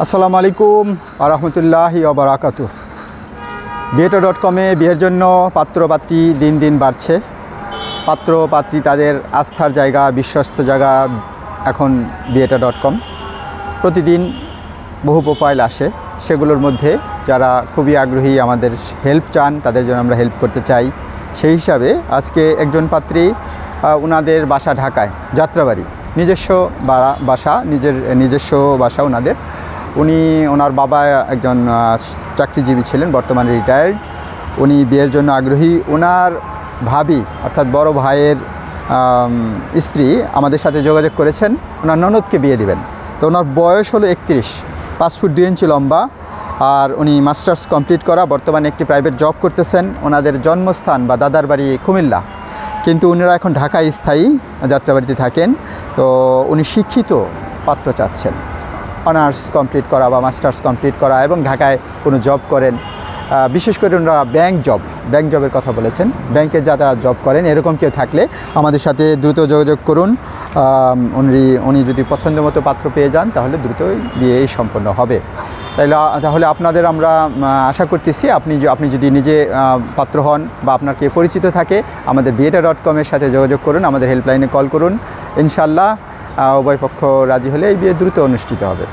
আসসালামু আলাইকুম ওয়া রাহমাতুল্লাহি ওয়া বারাকাতুহু। বিয়েটা.কমে বিয়ের জন্য পাত্রপাত্রী দিন দিন বাড়ছে। পাত্রপাত্রী তাদের আস্থার জায়গা, বিশ্বস্ত জায়গা এখন বিয়েটা.কম। প্রতিদিন বহু প্রোফাইল আসে, সেগুলোর মধ্যে যারা খুবই আগ্রহী, আমাদের হেল্প চান, তাদের জন্য আমরা হেল্প করতে চাই। সেই হিসাবে আজকে একজন পাত্রী, ওনাদের বাসা ঢাকায়, যাত্রাবাড়ি, নিজস্ব নিজস্ব বাসা ওনাদের। ওনার বাবা একজন চাকরিজীবী ছিলেন, বর্তমানে রিটায়ার্ড। উনি বিয়ের জন্য আগ্রহী। ওনার ভাবি অর্থাৎ বড় ভাইয়ের স্ত্রী আমাদের সাথে যোগাযোগ করেছেন, ওনার ননদকে বিয়ে দিবেন। তো ওনার বয়স হলো 31, 5 ফুট 2 ইঞ্চি লম্বা, আর উনি মাস্টার্স কমপ্লিট করা, বর্তমানে একটি প্রাইভেট জব করতেছেন। ওনাদের জন্মস্থান বা দাদার বাড়ি কুমিল্লা, কিন্তু উনারা এখন ঢাকায় স্থায়ী, যাত্রাবাড়িতে থাকেন। তো উনি শিক্ষিত পাত্র চাচ্ছেন, অনার্স কমপ্লিট করা বা মাস্টার্স কমপ্লিট করা, এবং ঢাকায় কোনো জব করেন। বিশেষ করে ওনারা ব্যাংক জবের কথা বলেছেন। ব্যাংকে যারা জব করেন এরকম কেউ থাকলে আমাদের সাথে দ্রুত যোগাযোগ করুন। উনি যদি পছন্দ মতো পাত্র পেয়ে যান তাহলে দ্রুতই বিয়ে সম্পন্ন হবে। তাহলে আপনাদের আমরা আশা করতেছি আপনি যদি নিজে পাত্র হন বা আপনার কে পরিচিত থাকে, আমাদের বিয়েটা.কমের সাথে যোগাযোগ করুন, আমাদের হেল্পলাইনে কল করুন। ইনশাআল্লাহ উভয় পক্ষ রাজি হলে এই বিয়ে দ্রুত অনুষ্ঠিত হবে।